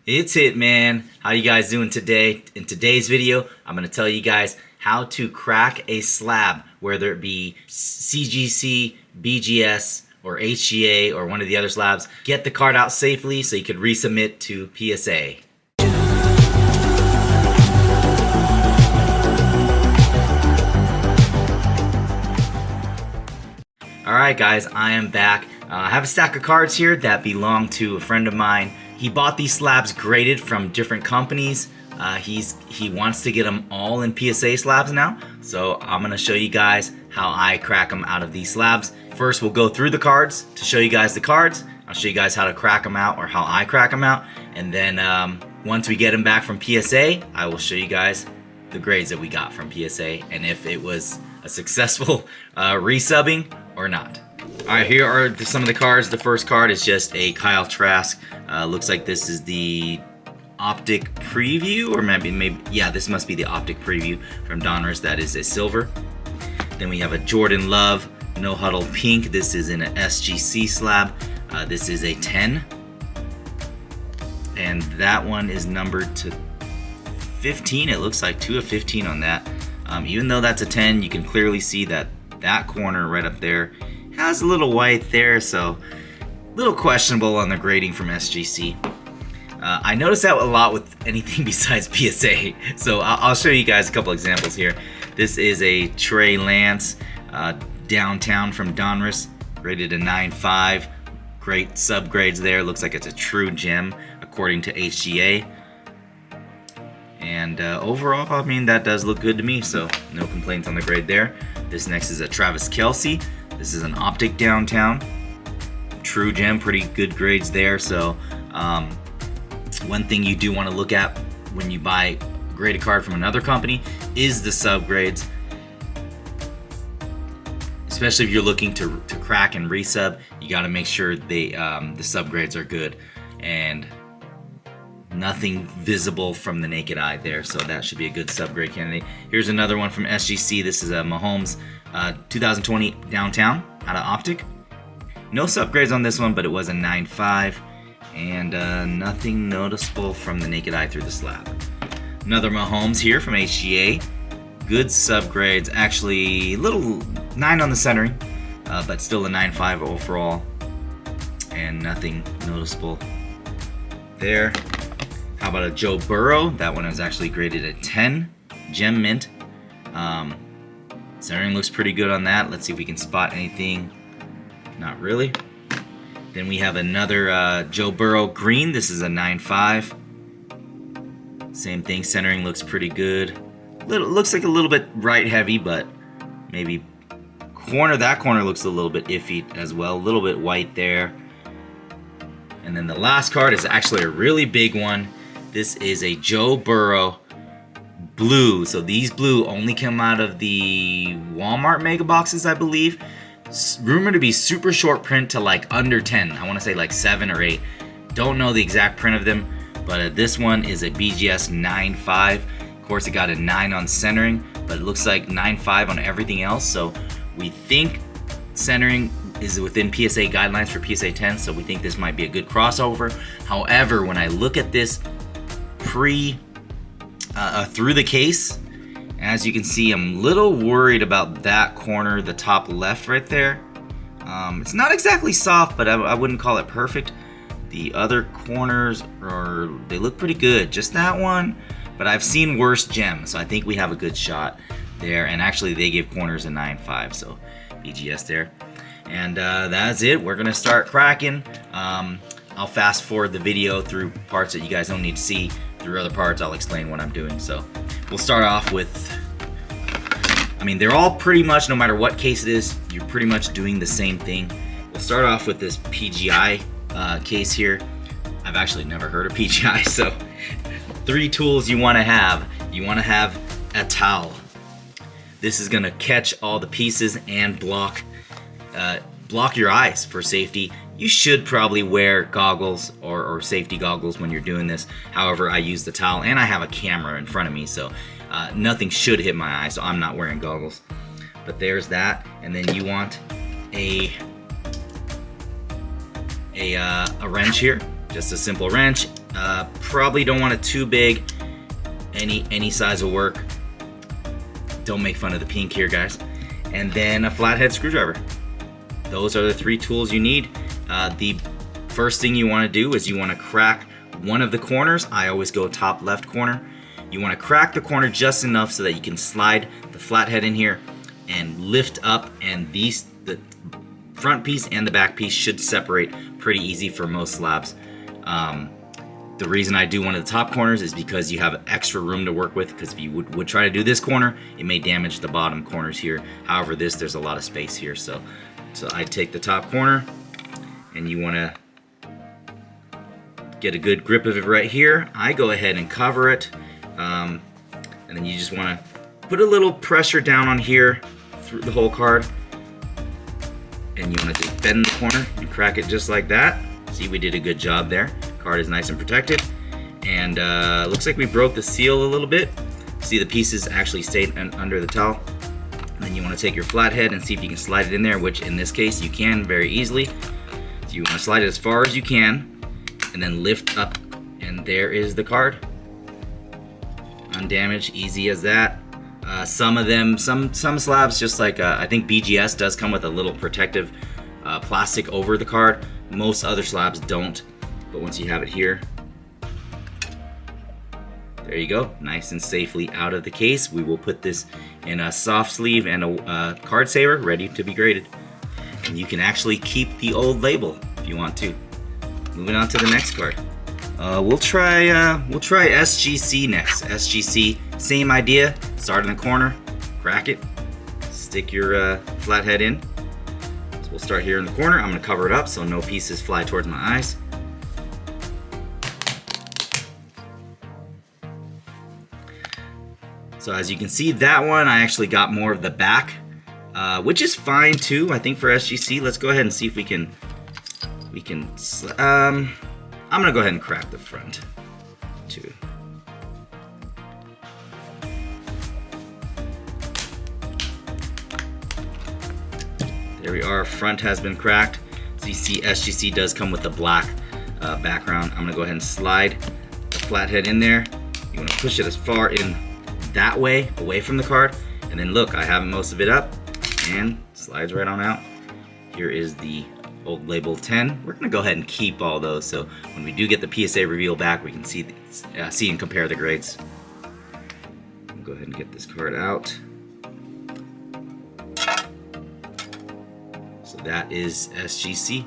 It's it, man. How you guys doing today? In today's video, I'm going to tell you guys how to crack a slab, whether it be CGC, BGS, or HGA, or one of the other slabs. Get the card out safely so you could resubmit to PSA. Alright guys, I am back. I have a stack of cards here that belong to a friend of mine. He bought these slabs graded from different companies. He wants to get them all in PSA slabs now. So I'm going to show you guys how I crack them out of these slabs. First we'll go through the cards to show you guys the cards. I'll show you guys how to crack them out, or how I crack them out. And then once we get them back from PSA, I will show you guys the grades that we got from PSA and if it was a successful resubbing or not. Alright, here are some of the cards. The first card is just a Kyle Trask. Looks like this is the Optic Preview, or maybe, yeah, this must be the Optic Preview from Donruss. That is a silver. Then we have a Jordan Love No Huddle Pink. This is in an SGC slab. This is a 10. And that one is numbered to 15. It looks like 2 of 15 on that. Even though that's a 10, you can clearly see that that corner right up there has a little white there, so a little questionable on the grading from SGC. I notice that a lot with anything besides PSA, so I'll show you guys a couple examples here. This is a Trey Lance Downtown from Donruss, rated a 9.5. Great subgrades there. Looks like it's a true gem according to HGA. And overall, I mean, that does look good to me, so no complaints on the grade there. This next is a Travis Kelce. This is an Optic Downtown. True gem, pretty good grades there. So one thing you do want to look at when you buy a graded card from another company is the subgrades. Especially if you're looking to crack and resub, you got to make sure the subgrades are good. And nothing visible from the naked eye there, so that should be a good subgrade candidate. Here's another one from SGC. This is a Mahomes 2020 Downtown out of Optic. No subgrades on this one, but it was a 9.5, and nothing noticeable from the naked eye through the slab. Another Mahomes here from HGA. Good subgrades, actually a little 9 on the centering, but still a 9.5 overall, and nothing noticeable there. How about a Joe Burrow? That one is actually graded at 10. Gem Mint. Centering looks pretty good on that. Let's see if we can spot anything. Not really. Then we have another Joe Burrow Green. This is a 9.5. Same thing. Centering looks pretty good. Looks like a little bit right heavy, but maybe corner. That corner looks a little bit iffy as well. A little bit white there. And then the last card is actually a really big one. This is a Joe Burrow blue. So these blue only come out of the Walmart mega boxes, I believe. Rumored to be super short print to like under 10. I want to say like 7 or 8. Don't know the exact print of them, but this one is a BGS 9.5. Of course, it got a 9 on centering, but it looks like 9.5 on everything else. So we think centering is within PSA guidelines for PSA 10, so we think this might be a good crossover. However, when I look at this through the case, as you can see, I'm a little worried about that corner, the top left right there. It's not exactly soft, but I wouldn't call it perfect. The other corners they look pretty good, just that one. But I've seen worse gems, so I think we have a good shot there. And actually, they give corners a 9.5, so BGS there. And that's it. We're gonna start cracking. I'll fast forward the video through parts that you guys don't need to see. Through other parts, I'll explain what I'm doing. So we'll start off with, I mean, they're all pretty much, no matter what case it is, you're pretty much doing the same thing. We'll start off with this PGI case here. I've actually never heard of PGI, so 3 tools you want to have. You want to have a towel. This is gonna catch all the pieces and block your eyes for safety. You should probably wear goggles or safety goggles when you're doing this. However, I use the towel and I have a camera in front of me, so nothing should hit my eye, so I'm not wearing goggles. But there's that. And then you want a wrench here, just a simple wrench. Probably don't want it too big. Any size will work. Don't make fun of the pink here, guys. And then a flathead screwdriver. Those are the 3 tools you need. The first thing you want to do is you want to crack one of the corners. I always go top left corner. You want to crack the corner just enough so that you can slide the flathead in here and lift up, and the front piece and the back piece should separate pretty easy for most slabs. The reason I do one of the top corners is because you have extra room to work with, because if you would try to do this corner, it may damage the bottom corners here. However, there's a lot of space here, so I take the top corner, and you want to get a good grip of it right here. I go ahead and cover it, and then you just want to put a little pressure down on here through the whole card, and you want to just bend the corner and crack it just like that. See, we did a good job there. Card is nice and protected, and looks like we broke the seal a little bit. See, the pieces actually stayed under the towel. And then you want to take your flathead and see if you can slide it in there, which in this case you can very easily. So you want to slide it as far as you can, and then lift up, and there is the card. Undamaged, easy as that. Some of them, some slabs, just like I think BGS does come with a little protective plastic over the card. Most other slabs don't, but once you have it here, there you go, nice and safely out of the case. We will put this in a soft sleeve and a card saver ready to be graded. And you can actually keep the old label if you want to. Moving on to the next card. We'll try SGC next. SGC, same idea. Start in the corner, crack it, stick your flathead in. So we'll start here in the corner. I'm going to cover it up so no pieces fly towards my eyes. So as you can see, that one I actually got more of the back, which is fine too. I think for SGC, let's go ahead and see if we can. I'm gonna go ahead and crack the front too. There we are. Front has been cracked. So you see, SGC does come with the black background. I'm gonna go ahead and slide the flathead in there. You want to push it as far in that way, away from the card, and then look, I have most of it up and slides right on out. Here is the old label 10. We're gonna go ahead and keep all those, so when we do get the PSA reveal back, we can see and compare the grades. I'll go ahead and get this card out. So that is SGC.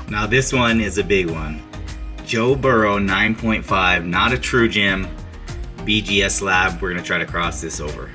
Now this one is a big one. Joe Burrow 9.5, not a true gem. BGS slab, we're gonna try to cross this over.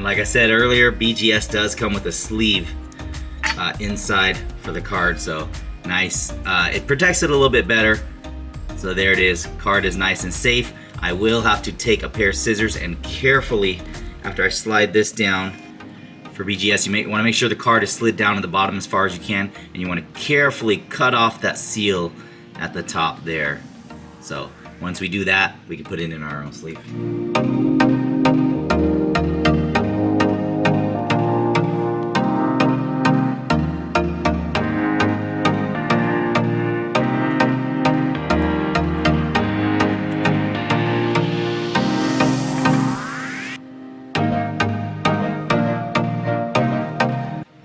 Like I said earlier, BGS does come with a sleeve inside for the card, so nice. It protects it a little bit better. So there it is. Card is nice and safe. I will have to take a pair of scissors and carefully, after I slide this down, for BGS, you want to make sure the card is slid down to the bottom as far as you can, and you want to carefully cut off that seal at the top there. So once we do that, we can put it in our own sleeve.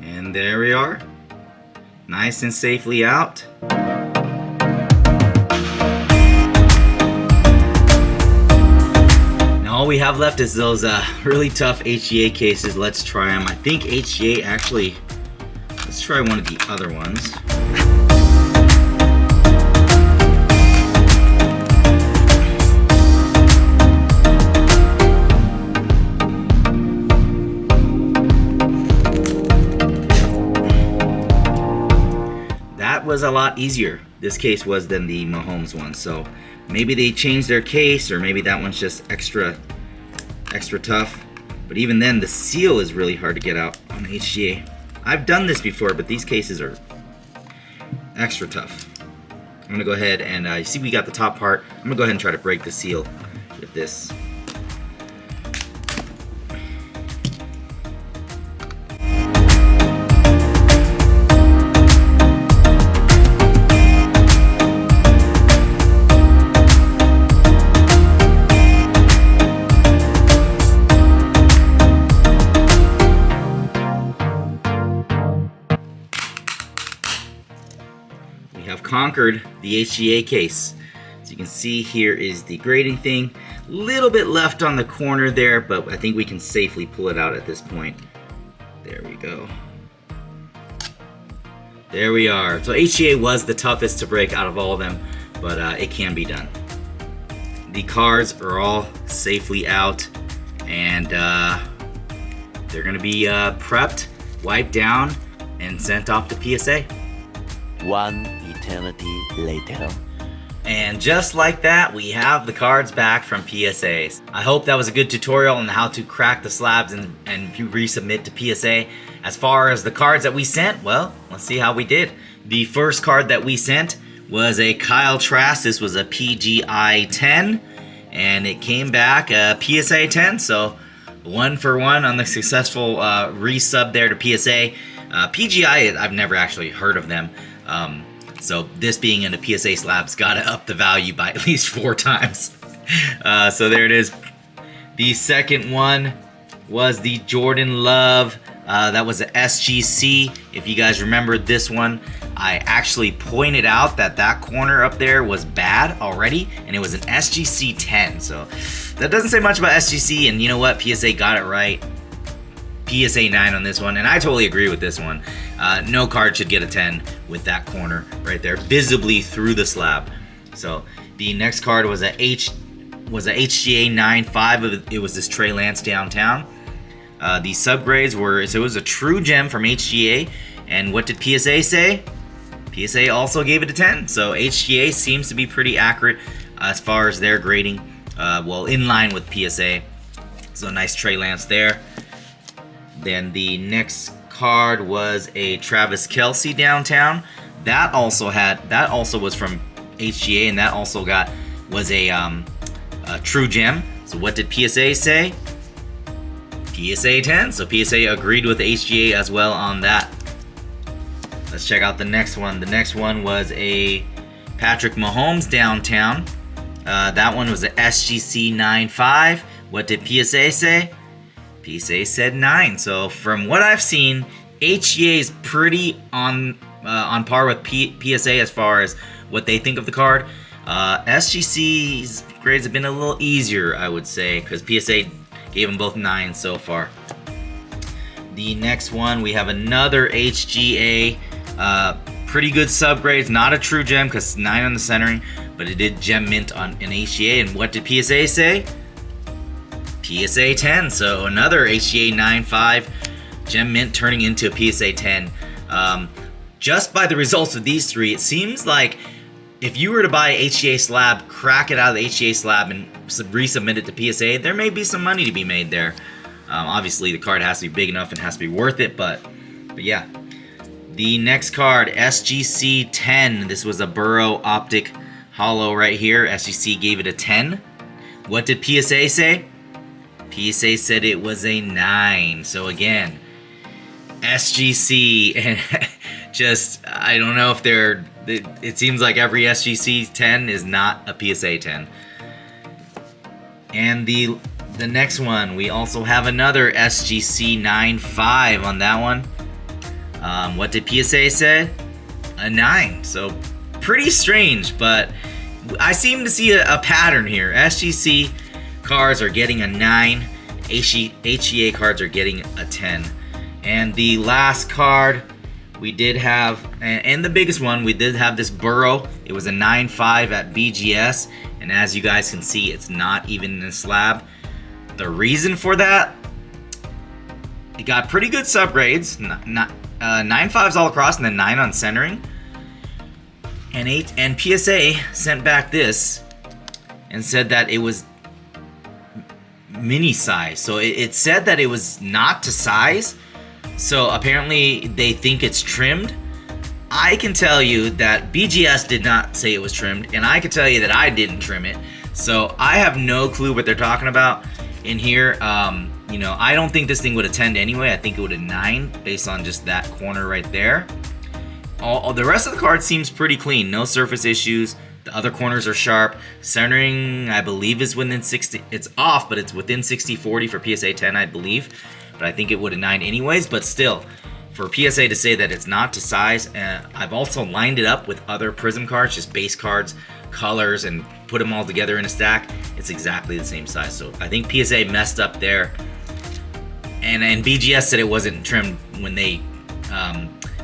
And there we are, nice and safely out. Now all we have left is those really tough HGA cases. Let's try them. I think HGA actually, let's try one of the other ones. Was a lot easier, this case was, than the Mahomes one. So maybe they changed their case, or maybe that one's just extra tough. But even then, the seal is really hard to get out on HGA. I've done this before, but these cases are extra tough. I'm gonna go ahead and you see we got the top part. I'm gonna go ahead and try to break the seal with this. Have conquered the HGA case. As you can see, here is the grading thing. Little bit left on the corner there, but I think we can safely pull it out at this point. There we go. There we are. So HGA was the toughest to break out of all of them, but it can be done. The cards are all safely out, and they're gonna be prepped, wiped down, and sent off to PSA. One eternity later. And just like that, we have the cards back from PSAs. I hope that was a good tutorial on how to crack the slabs and resubmit to PSA. As far as the cards that we sent, well, let's see how we did. The first card that we sent was a Kyle Trask. This was a PGI 10, and it came back a PSA 10, so 1 for 1 on the successful resub there to PSA. PGI, I've never actually heard of them. So this being in the PSA slabs, gotta up the value by at least 4 times. So there it is. The second one was the Jordan Love. That was a SGC. If you guys remember this one, I actually pointed out that that corner up there was bad already, and it was an SGC 10. So that doesn't say much about SGC, and you know what? PSA got it right. PSA 9 on this one, and I totally agree with this one. No card should get a 10 with that corner right there, visibly through the slab. So the next card was a HGA 9.5. It was this Trey Lance downtown. The subgrades were, so it was a true gem from HGA, and what did PSA say? PSA also gave it a 10. So HGA seems to be pretty accurate as far as their grading, well, in line with PSA. So nice Trey Lance there. Then the next card was a Travis Kelce downtown. That also was from HGA, and that also was a true gem. So what did PSA say? PSA 10. So PSA agreed with HGA as well on that. Let's check out the next one. The next one was a Patrick Mahomes downtown. That one was a SGC 9.5. What did PSA say? PSA said 9. So from what I've seen, HGA is pretty on par with PSA as far as what they think of the card. SGC's grades have been a little easier, I would say, because PSA gave them both 9 so far. The next one, we have another HGA. Pretty good subgrades, not a true gem because 9 on the centering, but it did gem mint on an HGA. And what did PSA say? PSA 10. So another HGA 9.5 gem mint turning into a PSA 10. Just by the results of these three, it seems like if you were to buy HGA slab, crack it out of the HGA slab and resubmit it to PSA, there may be some money to be made there. Obviously, the card has to be big enough and has to be worth it, but yeah. The next card, SGC 10. This was a Burrow Optic Hollow right here. SGC gave it a 10. What did PSA say? PSA said it was a 9. So again, SGC, and just, I don't know if they're, it seems like every SGC 10 is not a PSA 10. And the next one, we also have another SGC 9.5 on that one. What did PSA say? A 9. So pretty strange, but I seem to see a pattern here. SGC cards are getting a 9. HGA cards are getting a 10. And the last card we did have, and the biggest one, we did have this Burrow. It was a 9.5 at BGS, and as you guys can see, it's not even in the slab. The reason for that, it got pretty good subgrades, 9.5s all across, and then 9 on centering. And PSA sent back this and said that it was mini size. So it said that it was not to size. So apparently they think it's trimmed. I can tell you that BGS did not say it was trimmed, and I can tell you that I didn't trim it. So I have no clue what they're talking about in here. You know, I don't think this thing would attend anyway. I think it would have 9 based on just that corner right there. All the rest of the card seems pretty clean. No surface issues. The other corners are sharp. Centering, I believe, is within 60. It's off, but it's within 60-40 for PSA 10, I believe. But I think it would have 9 anyways. But still, for PSA to say that it's not to size, I've also lined it up with other Prism cards, just base cards, colors, and put them all together in a stack. It's exactly the same size. So I think PSA messed up there. And BGS said it wasn't trimmed when they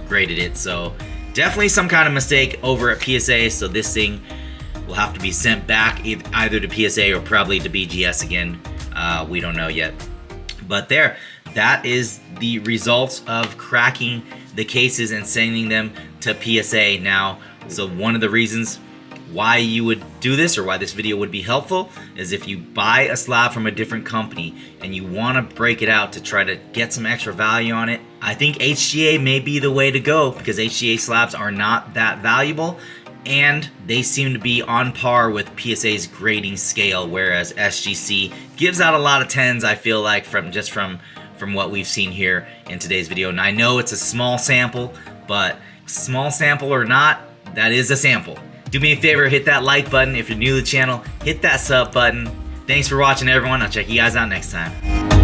graded it. So definitely some kind of mistake over at PSA. So this thing will have to be sent back either to PSA or probably to BGS again. We don't know yet. But that is the results of cracking the cases and sending them to PSA now. So one of the reasons why you would do this, or why this video would be helpful, is if you buy a slab from a different company and you want to break it out to try to get some extra value on it, I think HGA may be the way to go, because HGA slabs are not that valuable and they seem to be on par with PSA's grading scale, whereas SGC gives out a lot of 10s, I feel like, from what we've seen here in today's video. And I know it's a small sample, but small sample or not, that is a sample. Do me a favor, hit that like button. If you're new to the channel, hit that sub button. Thanks for watching, everyone. I'll check you guys out next time.